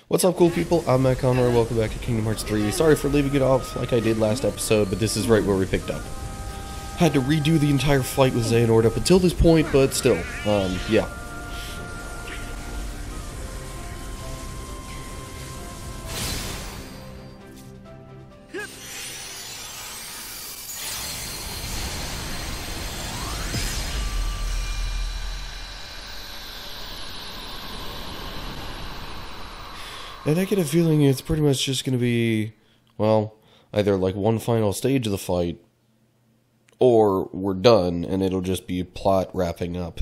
What's up, cool people? I'm Matt Conroy. Welcome back to Kingdom Hearts 3. Sorry for leaving it off like I did last episode, but this is right where we picked up. Had to redo the entire fight with Xehanort up until this point, but still, yeah. And I get a feeling it's pretty much just going to be, well, either like one final stage of the fight, or we're done and it'll just be plot wrapping up.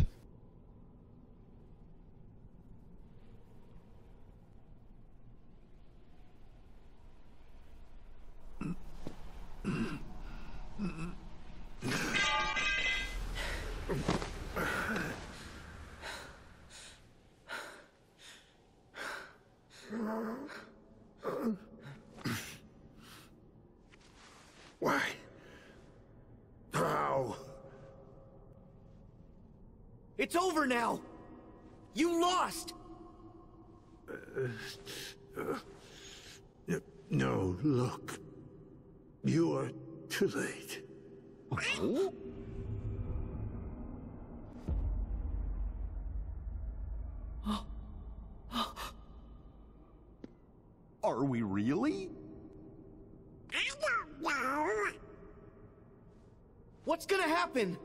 Why? How? It's over now! You lost! No, look. You are too late. Are we really? I don't know. What's gonna happen?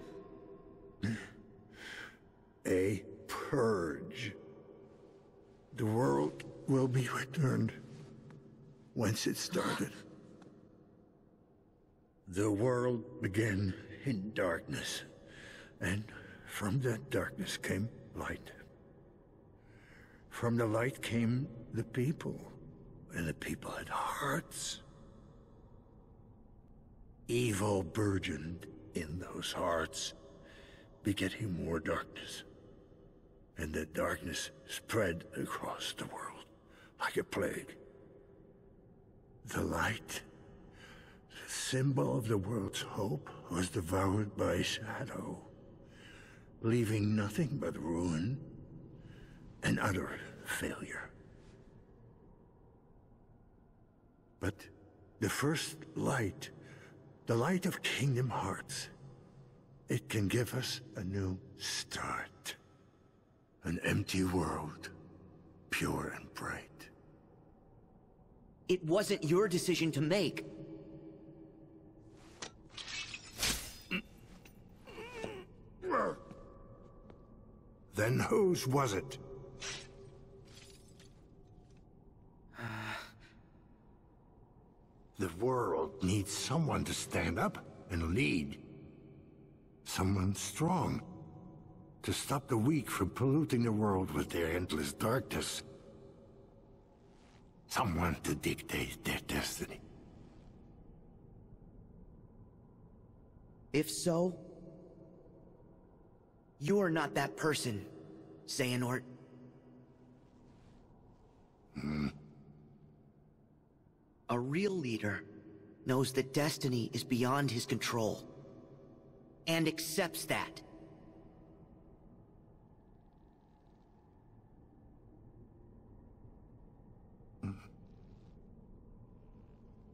A purge. The world will be returned whence it started. The world began in darkness, and from that darkness came light. From the light came the people, and the people had hearts. Evil burgeoned in those hearts, begetting more darkness. And the darkness spread across the world like a plague. The light, the symbol of the world's hope, was devoured by shadow, leaving nothing but ruin and utter failure. But the first light, the light of Kingdom Hearts, it can give us a new start. An empty world, pure and bright. It wasn't your decision to make. Then whose was it? The world needs someone to stand up and lead. Someone strong. To stop the weak from polluting the world with their endless darkness. Someone to dictate their destiny. If so, you're not that person, Xehanort. A real leader knows that destiny is beyond his control, and accepts that.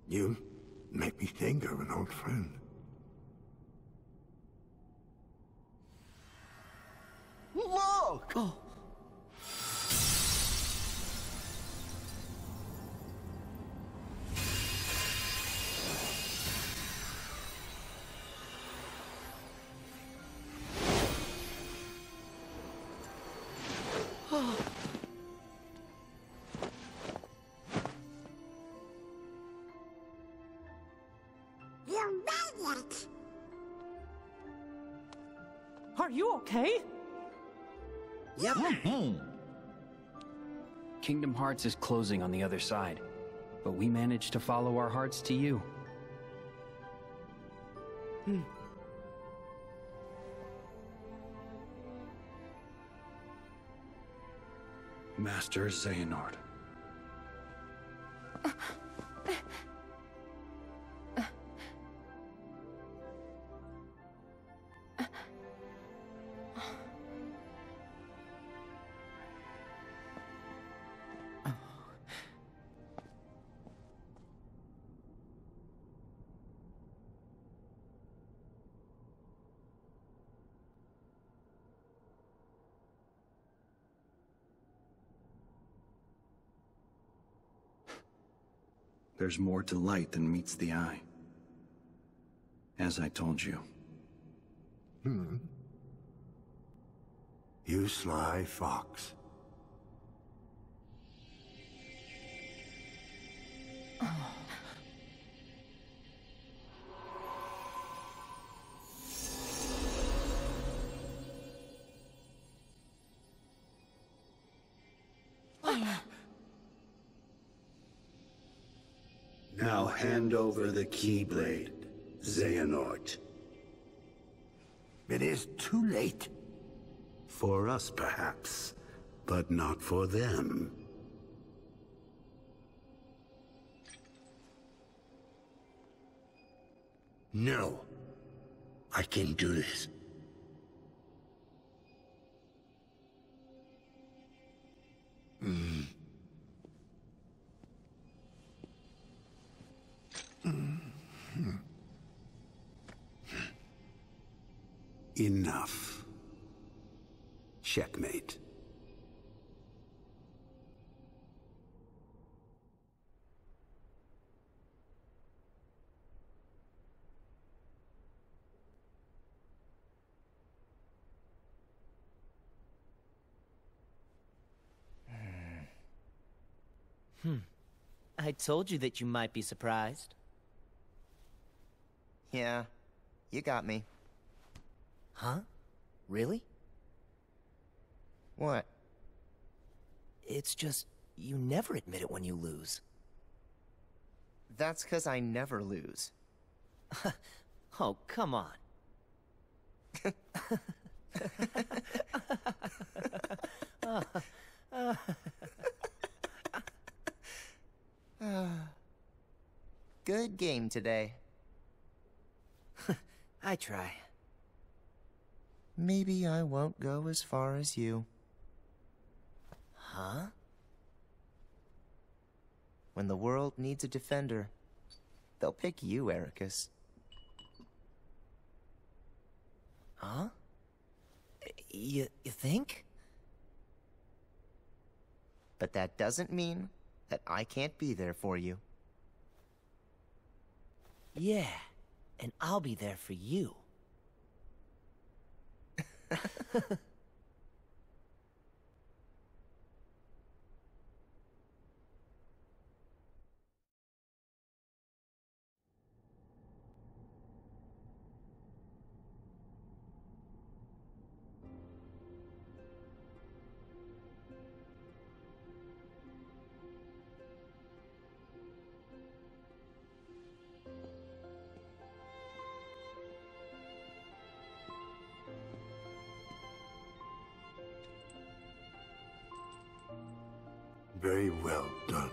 You make me think of an old friend. Look! Oh. You made it! Are you okay? Yep. Kingdom Hearts is closing on the other side, but we managed to follow our hearts to you. Master Xehanort. There's more to light than meets the eye. As I told you. You sly fox. Now hand over the Keyblade, Xehanort. It is too late. For us, perhaps, but not for them. No. I can do this. Enough. Checkmate. I told you that you might be surprised. Yeah, you got me. Huh? Really? What? It's just, you never admit it when you lose. That's 'cause I never lose. Oh, come on. Good game today. I try. Maybe I won't go as far as you. Huh? When the world needs a defender, they'll pick you, Ericus. Huh? You think? But that doesn't mean that I can't be there for you. Yeah, and I'll be there for you. Very well done.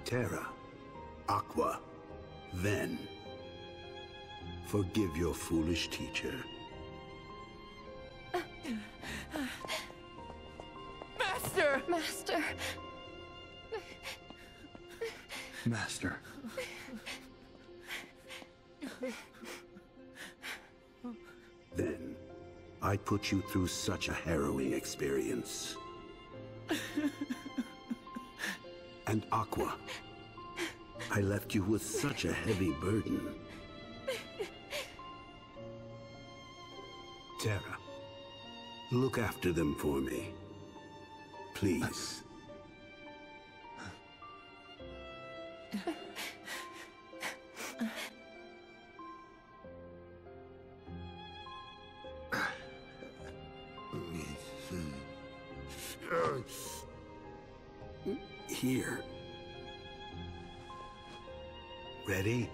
Terra, Aqua, Ven. Forgive your foolish teacher. Master! Master! Master. Then, I put you through such a harrowing experience. And Aqua, I left you with such a heavy burden. Terra, look after them for me. Please. Here. Ready,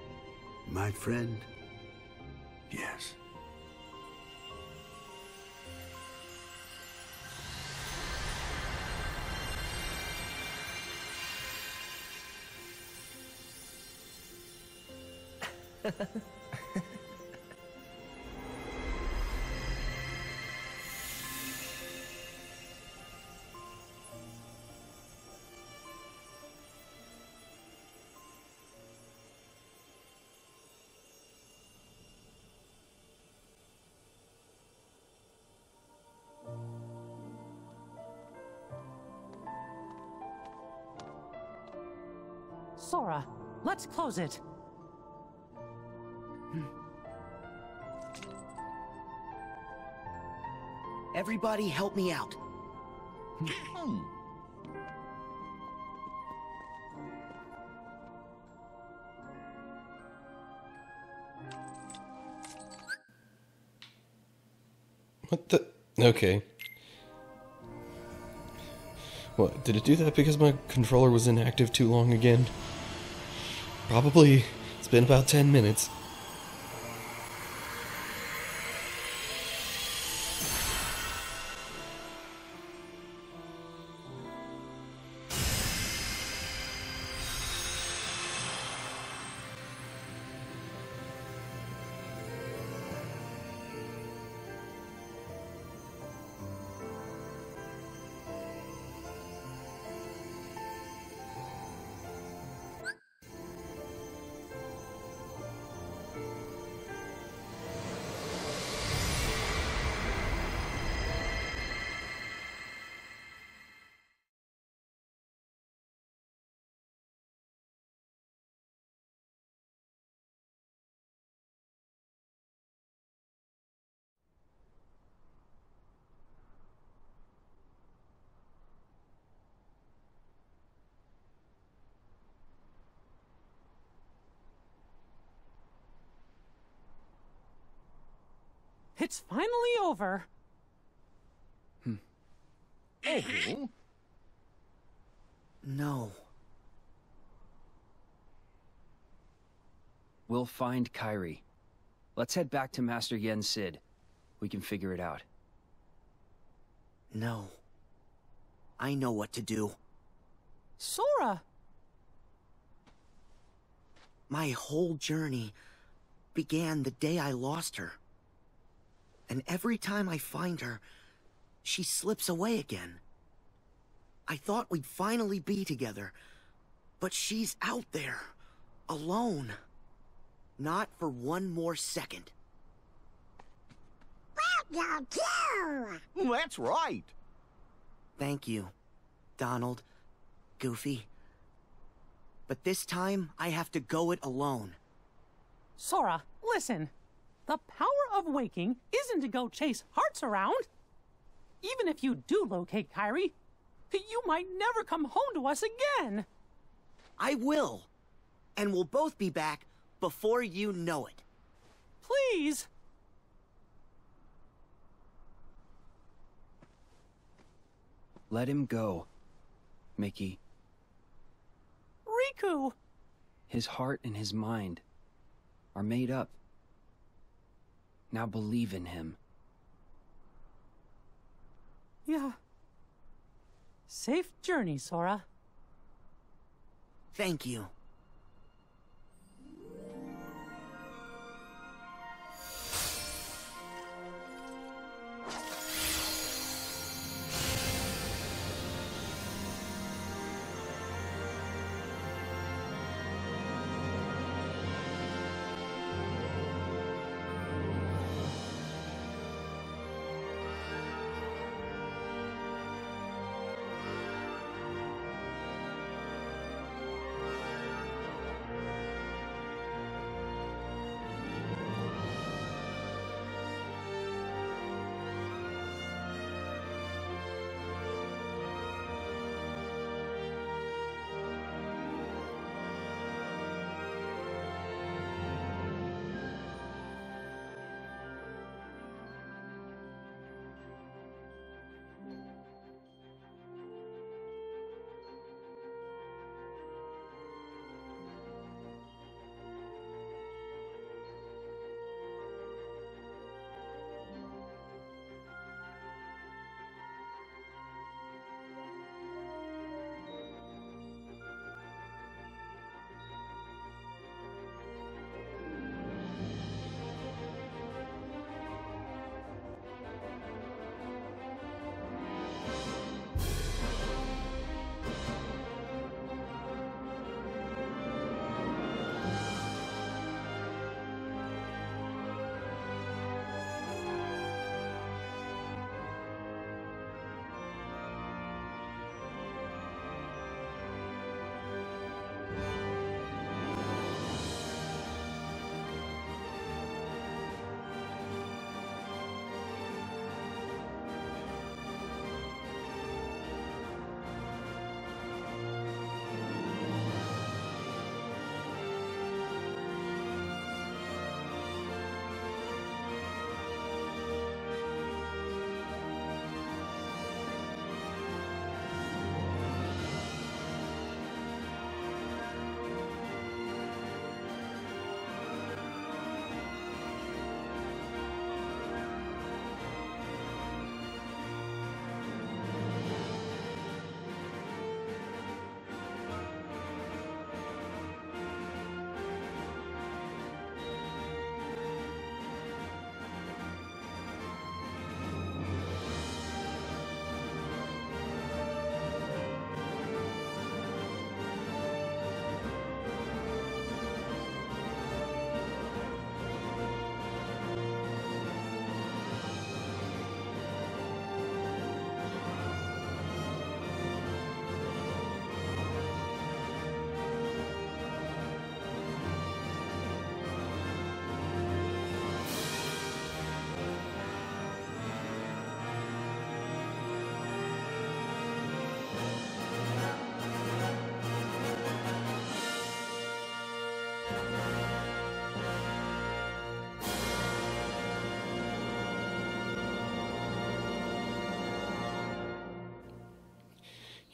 my friend? Yes. Sora, let's close it. Everybody help me out. What the? Okay. What, did it do that because my controller was inactive too long again? Probably. It's been about 10 minutes. It's finally over. Oh. No. We'll find Kairi. Let's head back to Master Yen Sid. We can figure it out. No. I know what to do. Sora! My whole journey began the day I lost her. And every time I find her, she slips away again. I thought we'd finally be together, but she's out there, alone. Not for one more second. Well, too. That's right. Thank you, Donald, Goofy. But this time, I have to go it alone. Sora, listen. The power of waking isn't to go chase hearts around. Even if you do locate Kairi, you might never come home to us again. I will. And we'll both be back before you know it. Please. Let him go, Mickey. Riku! His heart and his mind are made up. Now believe in him. Yeah. Safe journey, Sora. Thank you.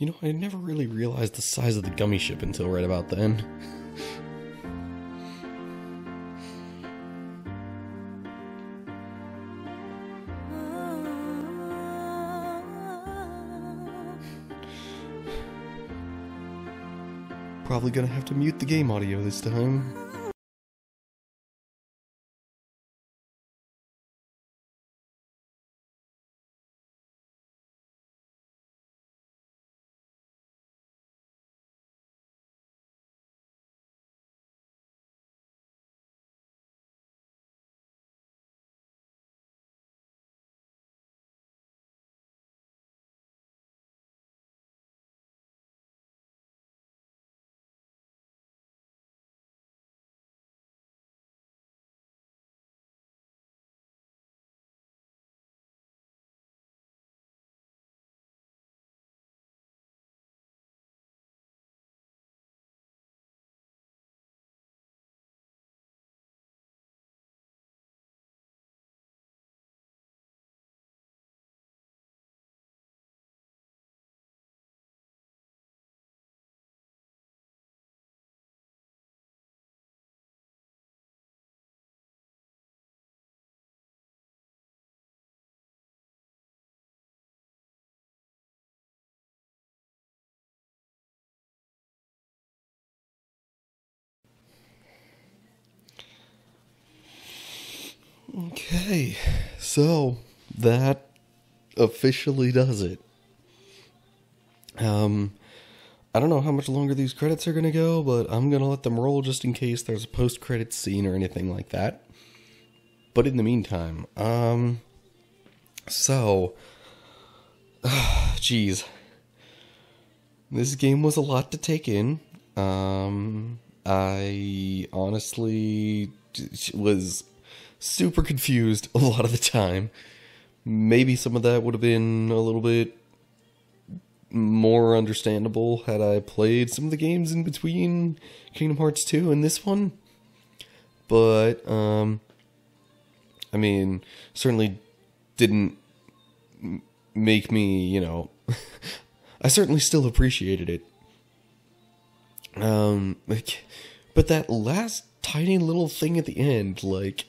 You know, I never really realized the size of the gummy ship until right about then. Probably gonna have to mute the game audio this time. Okay, so that officially does it. I don't know how much longer these credits are gonna go, but I'm gonna let them roll just in case there's a post-credits scene or anything like that. But in the meantime, geez. This game was a lot to take in. I honestly was super confused a lot of the time. Maybe some of that would have been a little bit more understandable had I played some of the games in between Kingdom Hearts 2 and this one. But, I mean, certainly didn't make me, you know, I certainly still appreciated it. But that last tiny little thing at the end, like,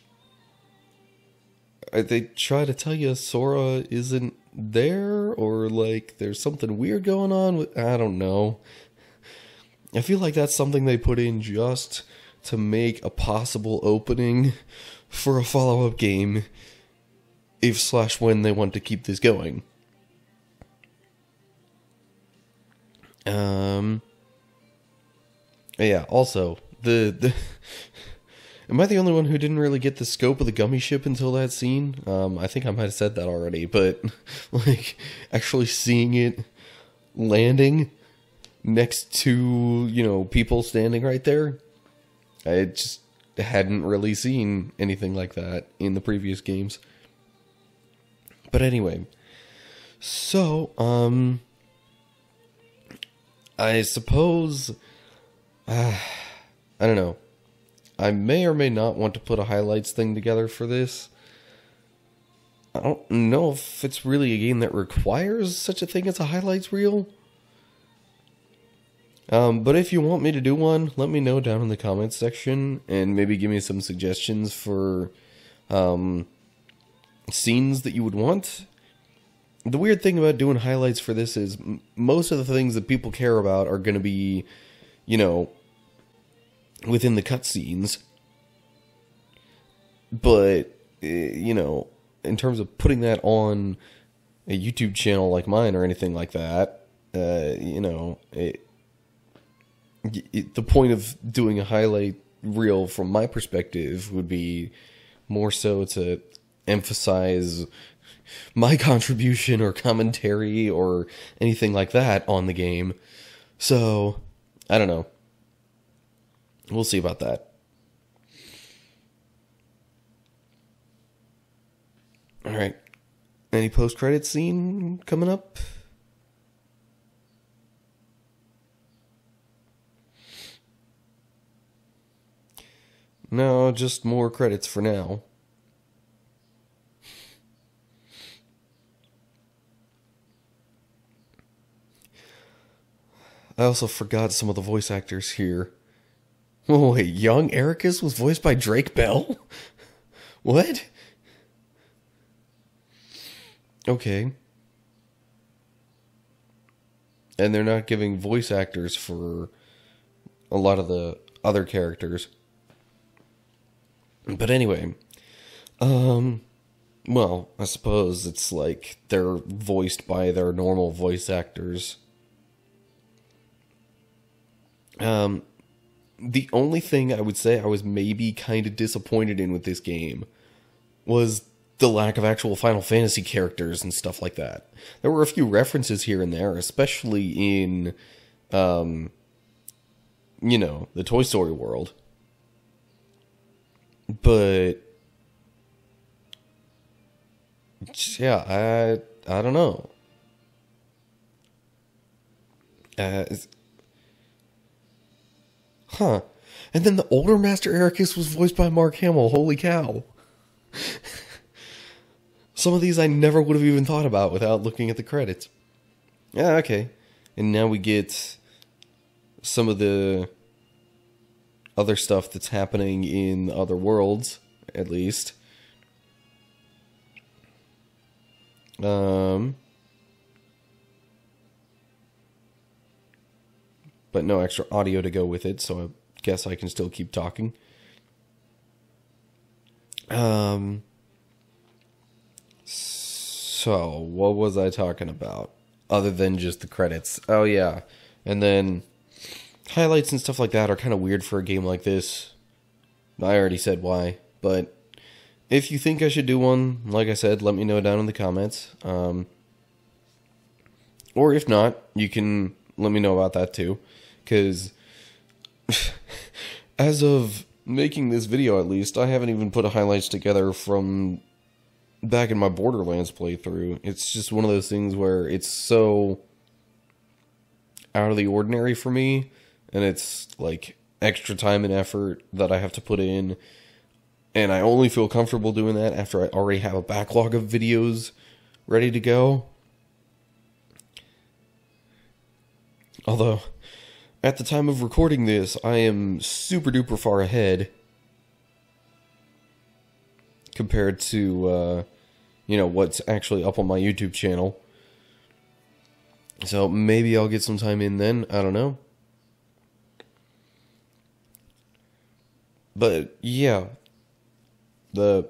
they try to tell you Sora isn't there, or like there's something weird going on with, I don't know. I feel like that's something they put in just to make a possible opening for a follow-up game if / when they want to keep this going. Yeah, also, am I the only one who didn't really get the scope of the gummy ship until that scene? I think I might have said that already, but, like, actually seeing it landing next to, you know, people standing right there, I just hadn't really seen anything like that in the previous games. But anyway, so, I suppose, I don't know. I may or may not want to put a highlights thing together for this. I don't know if it's really a game that requires such a thing as a highlights reel. But if you want me to do one, let me know down in the comments section, and maybe give me some suggestions for scenes that you would want. The weird thing about doing highlights for this is most of the things that people care about are going to be, you know, within the cutscenes. But, you know, in terms of putting that on a YouTube channel like mine or anything like that, you know, the point of doing a highlight reel from my perspective would be more so to emphasize my contribution or commentary or anything like that on the game. So, I don't know. We'll see about that. Alright. Any post-credit scene coming up? No, just more credits for now. I also forgot some of the voice actors here. Oh, wait, young Ericus was voiced by Drake Bell? What? Okay. And they're not giving voice actors for a lot of the other characters. But anyway, well, I suppose it's like they're voiced by their normal voice actors. The only thing I would say I was maybe kind of disappointed in with this game was the lack of actual Final Fantasy characters and stuff like that. There were a few references here and there, especially in, you know, the Toy Story world. But yeah, I don't know. Huh. And then the older Master Ericus was voiced by Mark Hamill. Holy cow. Some of these I never would have even thought about without looking at the credits. Yeah, okay. And now we get some of the other stuff that's happening in other worlds, at least. But no extra audio to go with it, so I guess I can still keep talking. So, what was I talking about? Other than just the credits. Oh, yeah. And then highlights and stuff like that are kind of weird for a game like this. I already said why, but if you think I should do one, like I said, let me know down in the comments. Or if not, you can let me know about that too. Because as of making this video, at least, I haven't even put highlights together from back in my Borderlands playthrough. It's just one of those things where it's so out of the ordinary for me, and it's like extra time and effort that I have to put in, and I only feel comfortable doing that after I already have a backlog of videos ready to go. Although, at the time of recording this, I am super duper far ahead compared to, you know, what's actually up on my YouTube channel. So maybe I'll get some time in then, I don't know. But, yeah. The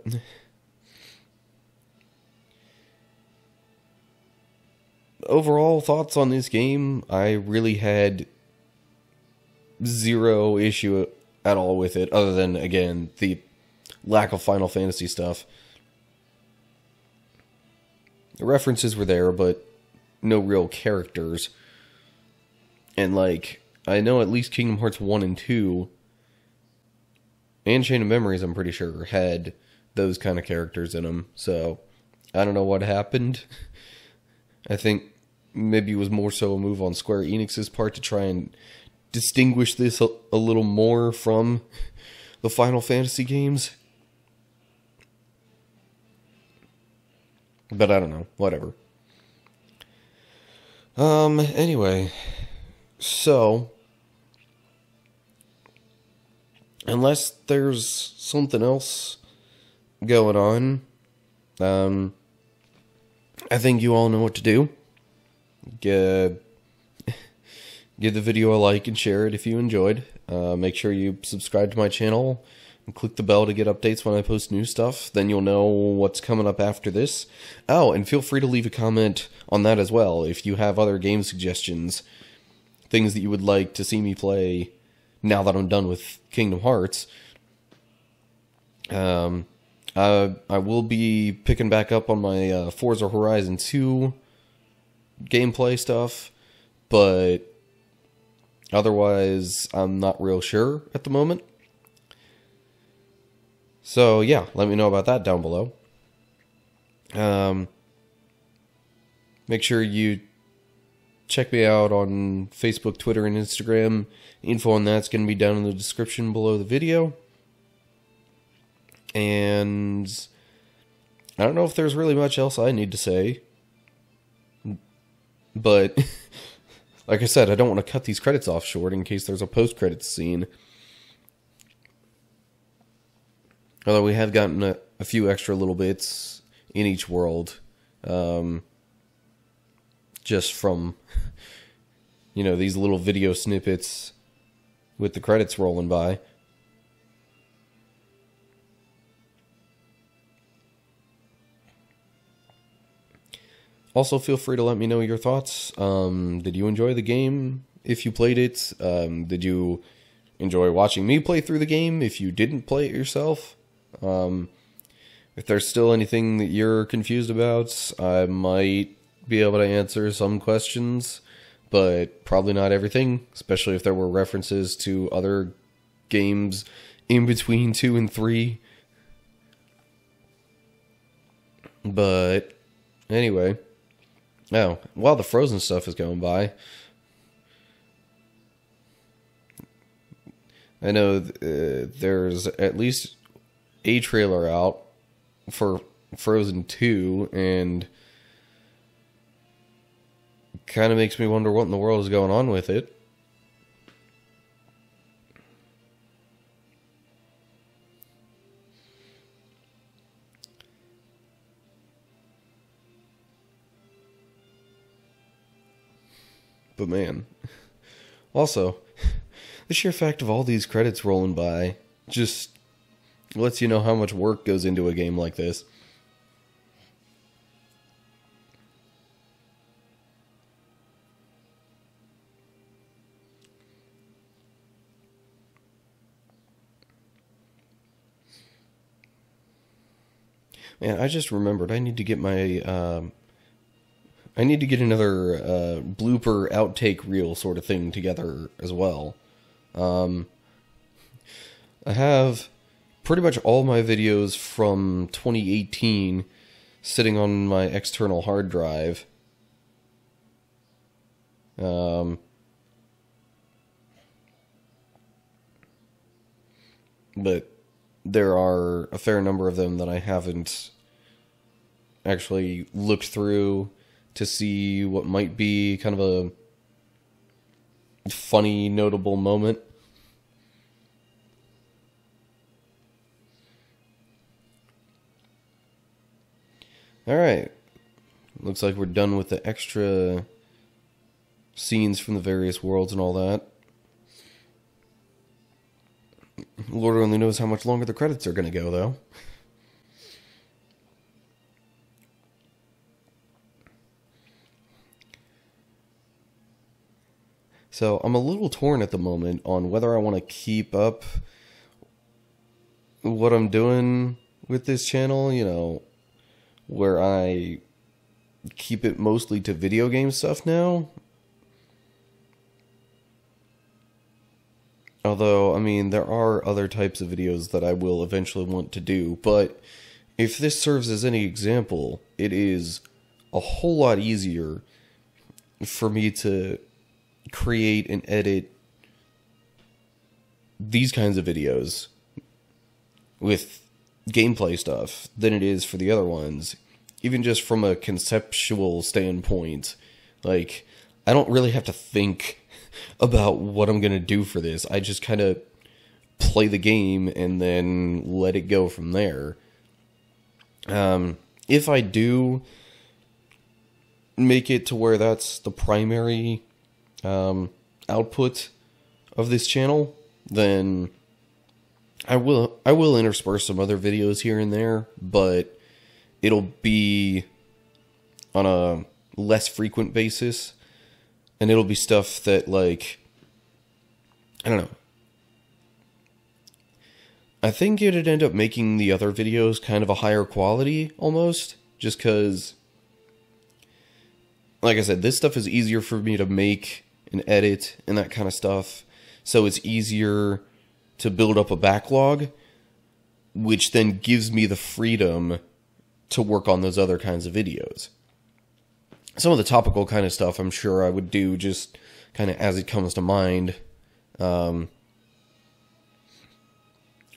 overall thoughts on this game, I really had zero issue at all with it, other than, again, the lack of Final Fantasy stuff. The references were there, but no real characters. And, like, I know at least Kingdom Hearts 1 and 2, and Chain of Memories, I'm pretty sure, had those kind of characters in them. So, I don't know what happened. I think maybe it was more so a move on Square Enix's part to try and distinguish this a little more from the Final Fantasy games. But I don't know. Whatever. Anyway. So, unless there's something else going on, I think you all know what to do. Give the video a like and share it if you enjoyed. Make sure you subscribe to my channel and click the bell to get updates when I post new stuff. Then you'll know what's coming up after this. Oh, and feel free to leave a comment on that as well if you have other game suggestions, things that you would like to see me play now that I'm done with Kingdom Hearts. I will be picking back up on my Forza Horizon 2 gameplay stuff, but otherwise I'm not real sure at the moment. So yeah, let me know about that down below. Make sure you check me out on Facebook, Twitter, and Instagram. Info on that's going to be down in the description below the video. And I don't know if there's really much else I need to say, but like I said, I don't want to cut these credits off short in case there's a post-credits scene. Although we have gotten a few extra little bits in each world, just from, you know, these little video snippets with the credits rolling by. Also, feel free to let me know your thoughts. Did you enjoy the game if you played it? Did you enjoy watching me play through the game if you didn't play it yourself? If there's still anything that you're confused about, I might be able to answer some questions, but probably not everything, especially if there were references to other games in between 2 and 3. But anyway, oh, while the Frozen stuff is going by, I know there's at least a trailer out for Frozen 2, and kind of makes me wonder what in the world is going on with it. But man, also, the sheer fact of all these credits rolling by just lets you know how much work goes into a game like this. Man, I just remembered I need to get my I need to get another blooper outtake reel sort of thing together as well. I have pretty much all my videos from 2018 sitting on my external hard drive. But there are a fair number of them that I haven't actually looked through to see what might be kind of a funny, notable moment. Alright, looks like we're done with the extra scenes from the various worlds and all that. Lord only knows how much longer the credits are going to go, though. So I'm a little torn at the moment on whether I want to keep up what I'm doing with this channel, you know, where I keep it mostly to video game stuff now. Although, I mean, there are other types of videos that I will eventually want to do, but if this serves as any example, it is a whole lot easier for me to create and edit these kinds of videos with gameplay stuff than it is for the other ones. Even just from a conceptual standpoint, like, I don't really have to think about what I'm gonna do for this. I just kind of play the game and then let it go from there. If I do make it to where that's the primary output of this channel, then I will intersperse some other videos here and there, but it'll be on a less frequent basis, and it'll be stuff that, like, I don't know. I think it'd end up making the other videos kind of a higher quality, almost, just because, like I said, this stuff is easier for me to make and edit and that kind of stuff, so it's easier to build up a backlog, which then gives me the freedom to work on those other kinds of videos. Some of the topical kind of stuff I'm sure I would do just kind of as it comes to mind. I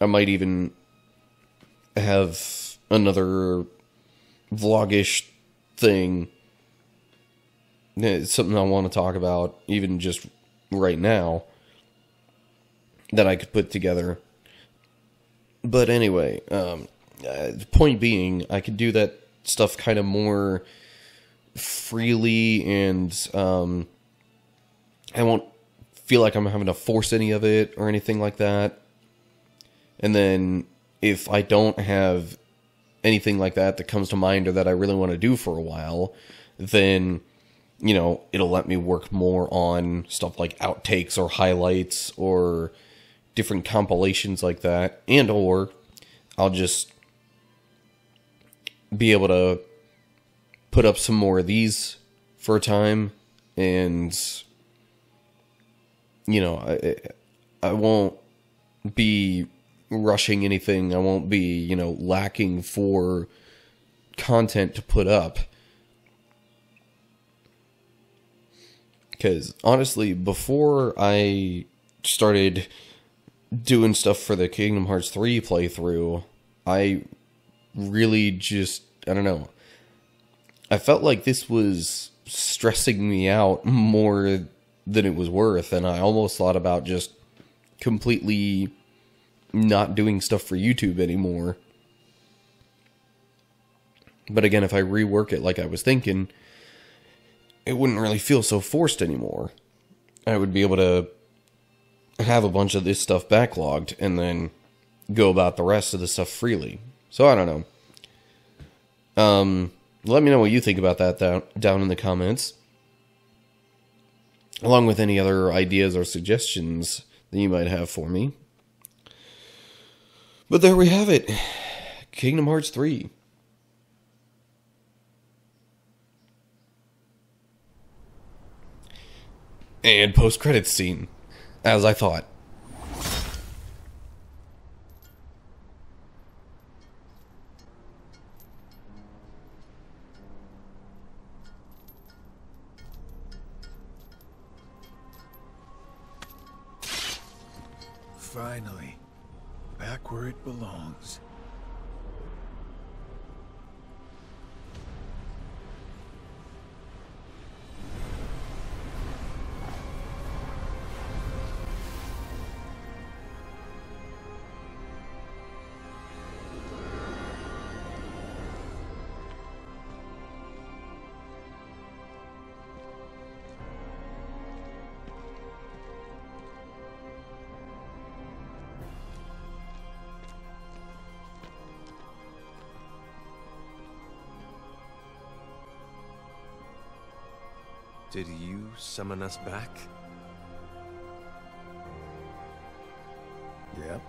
might even have another vlogish thing It's something I want to talk about, even just right now, that I could put together. But anyway, point being, I could do that stuff kind of more freely, and I won't feel like I'm having to force any of it or anything like that. And then if I don't have anything like that that comes to mind or that I really want to do for a while, then, you know, it'll let me work more on stuff like outtakes or highlights or different compilations like that. And or I'll just be able to put up some more of these for a time, and, you know, I won't be rushing anything. I won't be, you know, lacking for content to put up. Because honestly, before I started doing stuff for the Kingdom Hearts 3 playthrough, I really just, I don't know, I felt like this was stressing me out more than it was worth, and I almost thought about just completely not doing stuff for YouTube anymore. But again, if I rework it like I was thinking, it wouldn't really feel so forced anymore. I would be able to have a bunch of this stuff backlogged and then go about the rest of the stuff freely. So I don't know. Let me know what you think about that down in the comments, along with any other ideas or suggestions that you might have for me. But there we have it. Kingdom Hearts 3. And post-credits scene, as I thought. Finally, back where it belongs. Did you summon us back? Yep.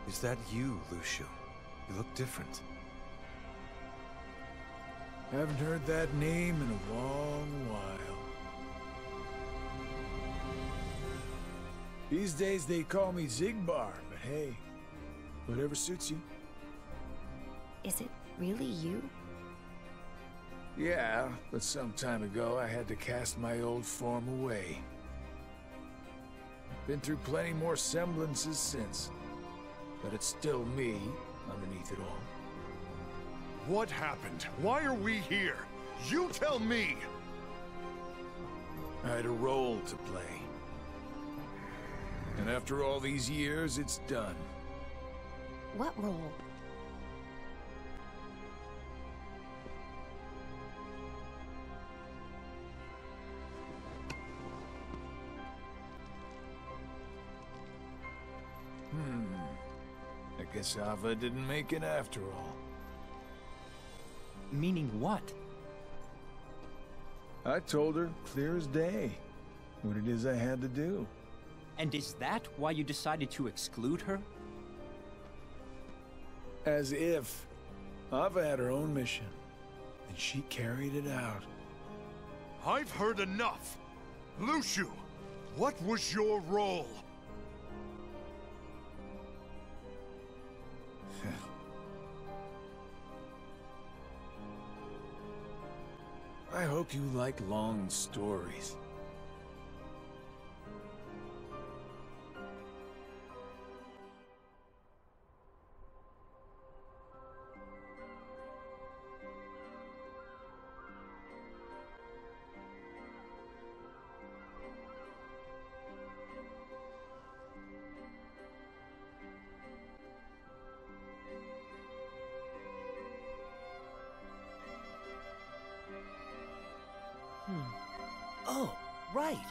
Is that you, Lucio? You look different. Haven't heard that name in a long while. These days they call me Zigbar, but hey, whatever suits you. Is it really you? Yeah, but some time ago I had to cast my old form away. Been through plenty more semblances since, but it's still me underneath it all. What happened? Why are we here? You tell me! I had a role to play. And after all these years, it's done. What role? I guess Ava didn't make it after all. Meaning what? I told her, clear as day, what it is I had to do. And is that why you decided to exclude her? As if. Ava had her own mission, and she carried it out. I've heard enough! Lucio, what was your role? I hope you like long stories. right.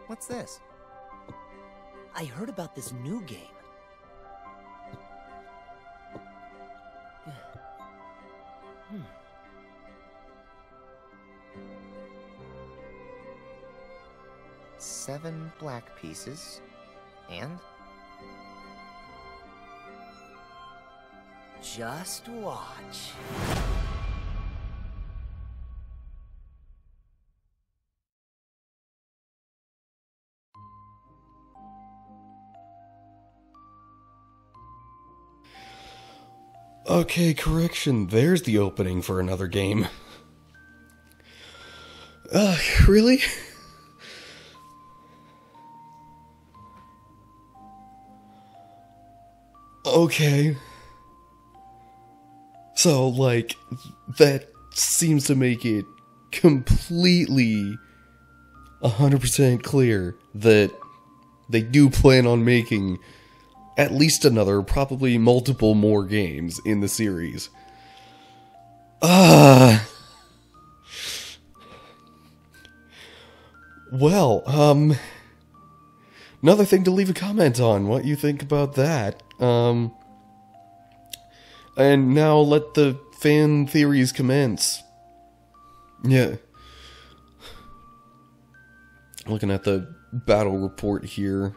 What's this? I heard about this new game. Hmm. 7 black pieces. And? Just watch. Okay, correction. There's the opening for another game. Really? Okay. So, like, that seems to make it completely 100% clear that they do plan on making at least another, probably multiple more games in the series. Well, another thing to leave a comment on, what you think about that. And now let the fan theories commence. Yeah. Looking at the battle report here.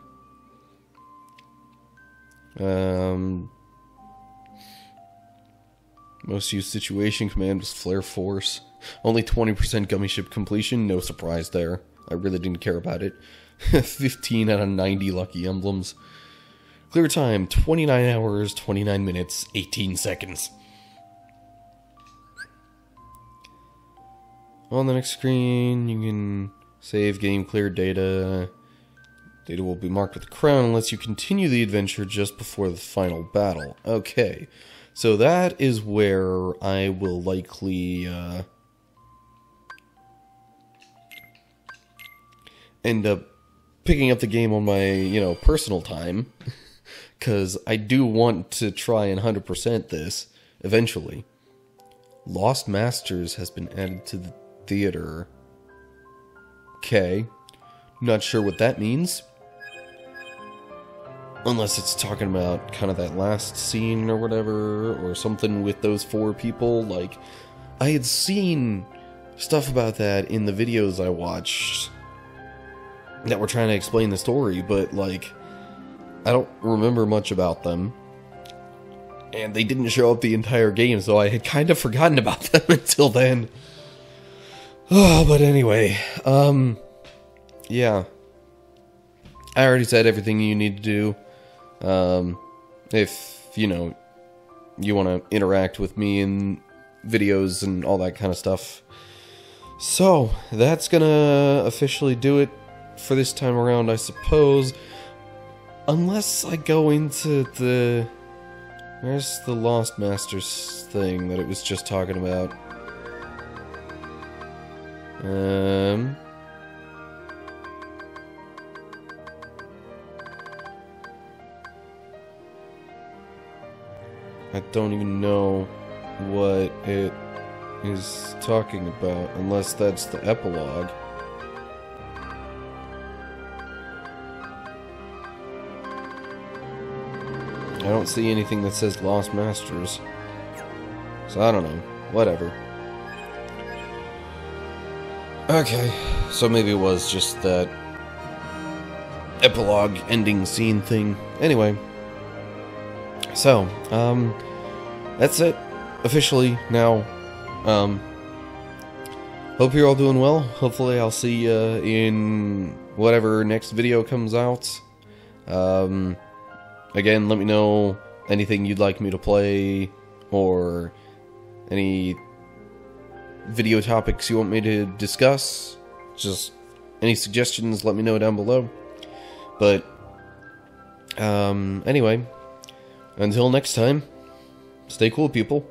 Most used situation command was Flare Force. Only 20% gummy ship completion, no surprise there. I really didn't care about it. 15 out of 90 lucky emblems. Clear time, 29 hours, 29 minutes, 18 seconds. On the next screen, you can save game clear data. Data will be marked with a crown unless you continue the adventure just before the final battle. Okay, so that is where I will likely end up picking up the game on my, personal time. Because I do want to try and 100% this eventually. Lost Masters has been added to the theater. Okay. Not sure what that means. Unless it's talking about kind of that last scene or whatever, or something with those 4 people. Like, I had seen stuff about that in the videos I watched that were trying to explain the story, but, like, I don't remember much about them. And they didn't show up the entire game, so I had kind of forgotten about them until then. Oh, but anyway, yeah. I already said everything you need to do. If, you want to interact with me in videos and all that kind of stuff. So, that's gonna officially do it for this time around, I suppose. Unless I go into the... Where's the Lost Masters thing that it was just talking about? I don't even know what it is talking about, unless that's the epilogue. I don't see anything that says Lost Masters. So I don't know. Whatever. Okay, so maybe it was just that epilogue ending scene thing. Anyway. So, that's it. Officially, now. Hope you're all doing well. Hopefully I'll see you in whatever next video comes out. Again, let me know anything you'd like me to play, or any video topics you want me to discuss. Just any suggestions, let me know down below. But, anyway, until next time, stay cool, people.